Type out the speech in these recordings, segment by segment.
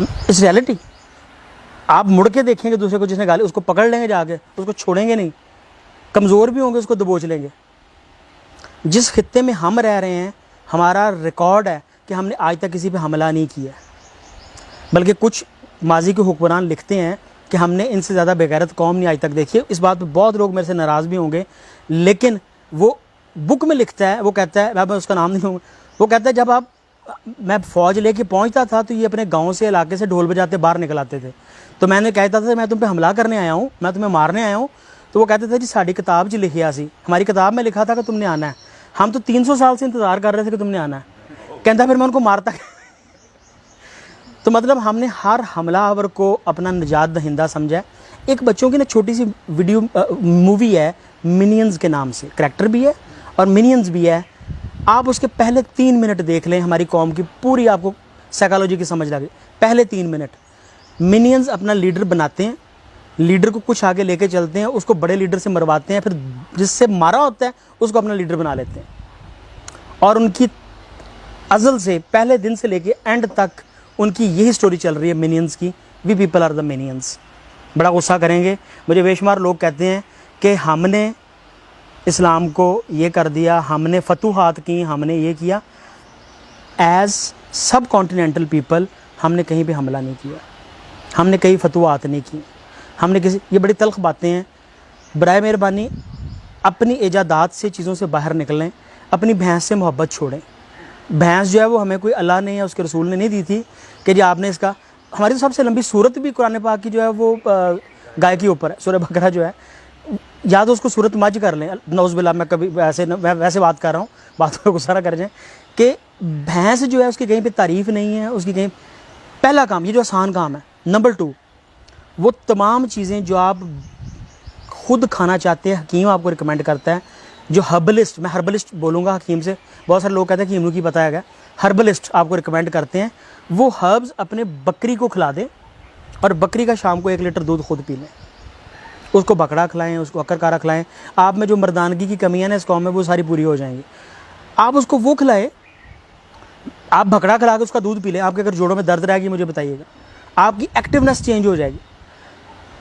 It's reality. आप मुड़ के देखेंगे दूसरे को जिसने गाली, उसको पकड़ लेंगे जाके, उसको छोड़ेंगे नहीं, कमज़ोर भी होंगे उसको दबोच लेंगे. जिस खित्ते में हम रह रहे हैं, हमारा रिकॉर्ड है कि हमने आज तक किसी पे हमला नहीं किया, बल्कि कुछ माजी के हुक्मरान लिखते हैं कि हमने इनसे ज़्यादा बेगैरत कौम नहीं आज तक देखी. इस बात पर बहुत लोग मेरे से नाराज़ भी होंगे, लेकिन वो बुक में लिखता है, वो कहता है, मैं उसका नाम नहीं लूँगा, वो कहता है जब मैं फ़ौज लेके पहुंचता था तो ये अपने गांव से, इलाके से ढोल बजाते बाहर निकल आते थे. तो मैंने कहता था मैं तुम पे हमला करने आया हूँ, मैं तुम्हें मारने आया हूँ. तो वो कहते थे जी साड़ी किताब 'ਚ लिखिया सी, हमारी किताब में लिखा था कि तुमने आना है, हम तो 300 साल से इंतज़ार कर रहे थे कि तुमने आना है. कहता फिर मैं उनको मारता. तो मतलब हमने हर हमलावर को अपना निजात दहिंदा समझा. एक बच्चों की ना छोटी सी वीडियो मूवी है मिनियंस के नाम से, करैक्टर भी है और मिनियंस भी है. आप उसके पहले 3 मिनट देख लें, हमारी कौम की पूरी आपको साइकोलॉजी की समझ लगे. पहले 3 मिनट मिनियंस अपना लीडर बनाते हैं, लीडर को कुछ आगे लेके चलते हैं, उसको बड़े लीडर से मरवाते हैं, फिर जिससे मारा होता है उसको अपना लीडर बना लेते हैं. और उनकी अज़ल से, पहले दिन से लेके एंड तक उनकी यही स्टोरी चल रही है मिनियंस की. We people are the minions. बड़ा गुस्सा करेंगे, मुझे बेशुमार लोग कहते हैं कि हमने इस्लाम को ये कर दिया, हमने फतूहात की, हमने ये किया. एज़ सब कॉन्टिनेंटल पीपल हमने कहीं पे हमला नहीं किया, हमने कहीं फतूहात नहीं की, हमने किसी, ये बड़ी तल्ख बातें हैं. बराए मेहरबानी अपनी इजादात से चीज़ों से बाहर निकलें, अपनी भैंस से मोहब्बत छोड़ें. भैंस जो है वो हमें कोई अल्लाह ने या उसके रसूल ने नहीं दी थी कि जी आपने इसका, हमारी तो सबसे लंबी सूरत भी कुरान पाक की जो है वो गाय के ऊपर है, सूरह बकरा जो है, या तो उसको सूरत मज कर लें. नौज़ुबिल्लाह, मैं कभी वैसे बात कर रहा हूँ, बातों पर गुस्सा ना कर जाएँ, कि भैंस जो है उसकी कहीं पे तारीफ़ नहीं है, उसकी कहीं. पहला काम, ये जो आसान काम है. नंबर 2, वो तमाम चीज़ें जो आप खुद खाना चाहते हैं, हकीम आपको रिकमेंड करता है. जो हर्बलिस्ट, मैं हर्बलिस्ट बोलूँगा हकीम से, बहुत सारे लोग कहते हैं कि हकीम की पता है, हर्बलिस्ट आपको रिकमेंड करते हैं, वो हर्ब्स अपने बकरी को खिला दें और बकरी का शाम को 1 लीटर दूध खुद पी लें. उसको बकरा खिलाएं, उसको अक्कर खिलाएं. आप में जो मर्दानगी की कमियां हैं इस कौम में, वो सारी पूरी हो जाएंगी. आप उसको वो खिलाएं, आप बकरा खिला के उसका दूध पी लें. आपके अगर जोड़ों में दर्द रहेगी मुझे बताइएगा, आपकी एक्टिवनेस चेंज हो जाएगी.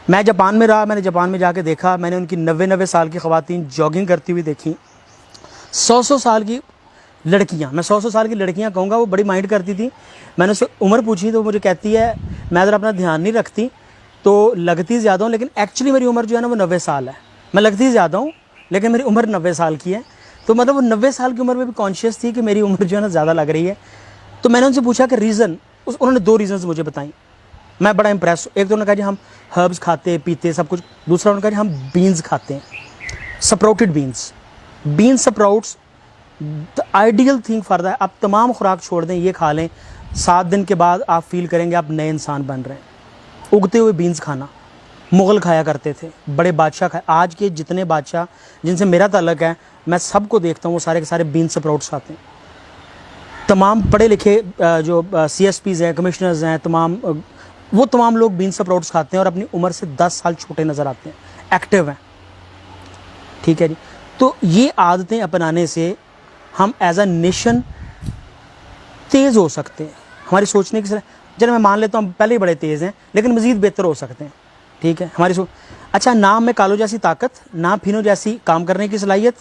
मैं जापान में रहा, मैंने जापान में जाके देखा, मैंने उनकी 90 साल की ख़वातीन जॉगिंग करती हुई देखी. 100 साल की लड़कियाँ, मैं 100 साल की लड़कियाँ कहूँगा, वो बड़ी माइंड करती थी. मैंने उससे उम्र पूछी तो मुझे कहती है मैं ज़रा अपना ध्यान नहीं रखती तो लगती ज़्यादा हूँ, लेकिन एक्चुअली मेरी उम्र जो है ना वो 90 साल है. मैं लगती ज़्यादा हूँ लेकिन मेरी उम्र 90 साल की है. तो मतलब वो 90 साल की उम्र में भी कॉन्शियस थी कि मेरी उम्र जो है ना ज़्यादा लग रही है. तो मैंने उनसे पूछा कि रीज़न, उन्होंने 2 रीज़न्स मुझे बताई. मैं बड़ा इंप्रेस. एक तो उन्होंने कहा जी हम हर्ब्स खाते पीते सब कुछ. दूसरा उन्होंने कहा जी हम बीन्स खाते हैं, sprouted beans. Bean sprouts the ideal thing for that. आप तमाम खुराक छोड़ दें, ये खा लें, 7 दिन के बाद आप फील करेंगे आप नए इंसान बन रहे हैं. उगते हुए बीन्स खाना, मुग़ल खाया करते थे, बड़े बादशाह खाए. आज के जितने बादशाह जिनसे मेरा ताल्लुक़ है, मैं सबको देखता हूँ वो सारे के सारे बीन स्प्राउट्स खाते हैं. तमाम पढ़े लिखे जो CSPs हैं, कमिश्नर्स हैं, वो तमाम लोग बीन स्प्राउट्स खाते हैं और अपनी उम्र से 10 साल छोटे नज़र आते हैं, एक्टिव हैं. ठीक है जी. तो ये आदतें अपनाने से हम एज अ नेशन तेज़ हो सकते हैं. हमारी सोचने की, चलो मैं मान लेता हूँ हम पहले ही बड़े तेज़ हैं, लेकिन मज़ीद बेहतर हो सकते हैं. ठीक है, हमारी अच्छा, ना में कालो जैसी ताकत, ना फिनो जैसी काम करने की सलाहियत.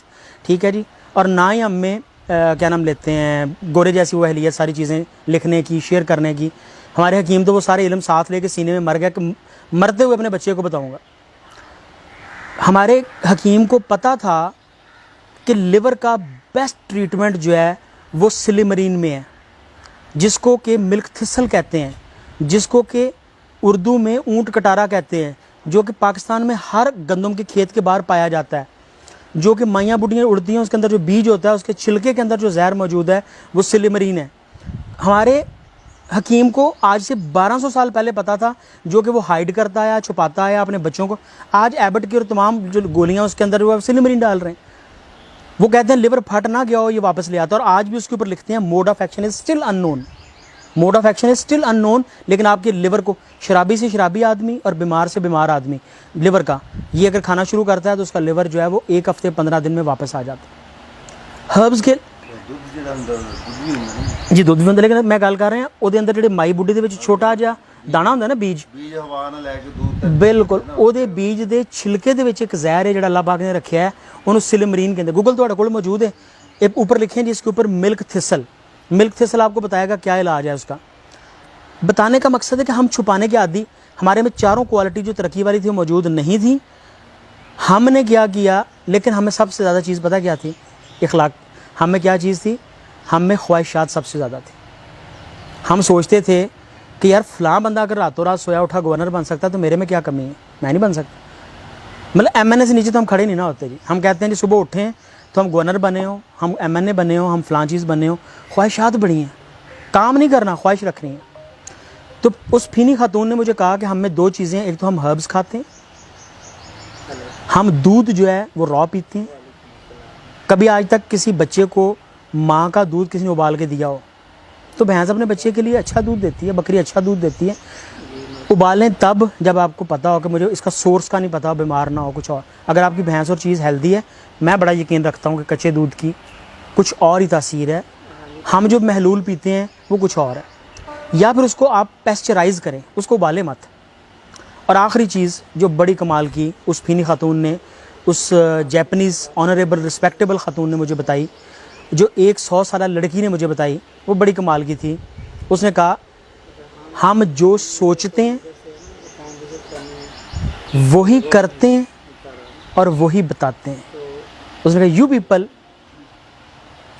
ठीक है जी. और ना ही हम में क्या नाम लेते हैं, गोरे जैसी वो अहलियत, सारी चीज़ें लिखने की, शेयर करने की. हमारे हकीम तो वो सारे इल्म साथ लेके सीने में मर गया कि मरते हुए अपने बच्चे को बताऊँगा. हमारे हकीम को पता था कि लिवर का बेस्ट ट्रीटमेंट जो है वो सिलिमरीन में है, जिसको कि मिल्क थिसल कहते हैं, जिसको कि उर्दू में ऊंट कटारा कहते हैं, जो कि पाकिस्तान में हर गंदम के खेत के बाहर पाया जाता है. जो कि माइयाँ बुढ़ियाँ उड़ती हैं, उसके अंदर जो बीज होता है, उसके छिलके के अंदर जो जहर मौजूद है वो सिलिमरीन है. हमारे हकीम को आज से 1200 साल पहले पता था, जो कि वो हाइड करता है, छुपाता है अपने बच्चों को. आज एबट की और तमाम जो गोलियाँ उसके अंदर वो सिलिमरीन डाल रहे हैं. वो कहते हैं लिवर फट ना गया हो, ये वापस ले आता है. और आज भी उसके ऊपर लिखते हैं mode of action is still unknown, mode of action is still unknown. लेकिन आपके लिवर को, शराबी से शराबी आदमी और बीमार से बीमार आदमी, लिवर का ये अगर खाना शुरू करता है तो उसका लिवर जो है वो 1 हफ्ते 15 दिन में वापस आ जाता है. हर्ब्स के ਜੀ ਦੁੱਧ ਵੀ ਹੁੰਦਾ, ਲੇਕਿਨ ਮੈਂ ਗੱਲ ਕਰ ਰਿਹਾ ਉਹਦੇ ਅੰਦਰ ਜਿਹੜੇ ਮਾਈ ਬੁੱਢੀ ਦੇ ਵਿੱਚ ਛੋਟਾ ਜਿਹਾ ਦਾਣਾ ਹੁੰਦਾ ਨਾ, ਬੀਜ ਹਵਾ ਨਾਲ ਲੈ ਕੇ ਦੂਧ ਤੱਕ, ਬਿਲਕੁਲ ਉਹਦੇ ਬੀਜ ਦੇ ਛਿਲਕੇ ਦੇ ਵਿੱਚ ਇੱਕ ਜ਼ਹਿਰ ਹੈ ਜਿਹੜਾ ਅੱਲਾਹ ਪਾਕ ਨੇ ਰੱਖਿਆ ਹੈ, ਉਹਨੂੰ ਸਿਲਮਰੀਨ ਕਹਿੰਦੇ। गूगल ਤੁਹਾਡੇ ਕੋਲ मौजूद है, एक ऊपर लिखे हैं जिसके ऊपर मिल्क थिसल। मिल्क थिसल आपको बताएगा क्या इलाज है उसका। बताने का मकसद है कि हम छुपाने के आदी, हमारे में चारों क्वालिटी जो तरक्की वाली थी वो मौजूद नहीं थी। हमने क्या किया, लेकिन हमें सबसे ज़्यादा चीज़ पता क्या थी, इखलाक। हमें क्या चीज़ थी, हम में ख्वाहिशात सबसे ज़्यादा थी। हम सोचते थे कि यार फ़लाँ बंदा अगर रातों रात सोया उठा गवर्नर बन सकता तो मेरे में क्या कमी है, मैं नहीं बन सकता। मतलब MNA से नीचे तो हम खड़े नहीं ना होते जी। हम कहते हैं जी सुबह उठें तो हम गवर्नर बने हो, हम MNA बने हो, हम फ़लाँ चीज़ बने हो। ख्वाहिशात बड़ी हैं, काम नहीं करना, ख्वाहिश रखनी है। तो उस फीनी खातून ने मुझे कहा कि हम में दो चीज़ें, एक तो हम हर्ब्स खाते हैं, हम दूध जो है वो रॉ पीते हैं। कभी आज तक किसी बच्चे को माँ का दूध किसी ने उबाल के दिया हो तो भैंस अपने बच्चे के लिए अच्छा दूध देती है, बकरी अच्छा दूध देती है। उबालें तब जब आपको पता हो कि मुझे इसका सोर्स का नहीं पता हो, बीमार ना हो कुछ और। अगर आपकी भैंस और चीज़ हेल्दी है, मैं बड़ा यकीन रखता हूँ कि कच्चे दूध की कुछ और ही तासीर है। हम जो महलूल पीते हैं वो कुछ और है। या फिर उसको आप पेस्चराइज़ करें, उसको उबालें मत। और आखिरी चीज़ जो बड़ी कमाल की उस फीनी खातून ने, उस जैपनीज़ ऑनरेबल रिस्पेक्टेबल खातून ने मुझे बताई, जो एक 100 साल लड़की ने मुझे बताई, वो बड़ी कमाल की थी। उसने कहा हम जो सोचते हैं वही करते हैं और वही बताते हैं। उसने कहा यू पीपल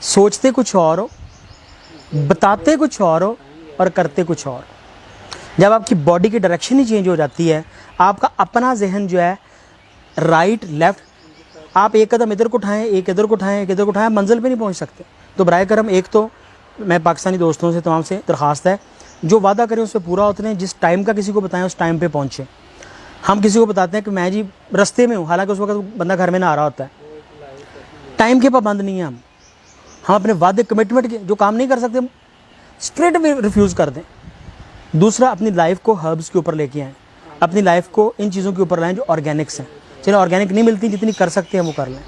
सोचते कुछ और हो, बताते कुछ और हो और करते कुछ और। जब आपकी बॉडी की डायरेक्शन ही चेंज हो जाती है, आपका अपना जहन जो है राइट लेफ़्ट, आप एक कदम इधर को उठाएं, एक इधर को उठाएं, एक इधर को उठाएं, मंजिल पे नहीं पहुंच सकते। तो बराए करम, एक तो मैं पाकिस्तानी दोस्तों से तमाम से दरख्वास्त है, जो वादा करें उससे पूरा उतरें, जिस टाइम का किसी को बताएं उस टाइम पे पहुँचें। हम किसी को बताते हैं कि मैं जी रास्ते में हूँ, हालांकि उस वक्त बंदा घर में ना आ रहा होता है। टाइम के पाबंद नहीं है हम अपने वादे कमिटमेंट के जो काम नहीं कर सकते स्ट्रेट में रिफ्यूज़ कर दें। दूसरा, अपनी लाइफ को हर्ब्स के ऊपर लेके आएँ, अपनी लाइफ को इन चीज़ों के ऊपर लाएँ जो ऑर्गेनिक्स हैं। चलो ऑर्गेनिक नहीं मिलती, जितनी कर सकते हैं वो कर लें।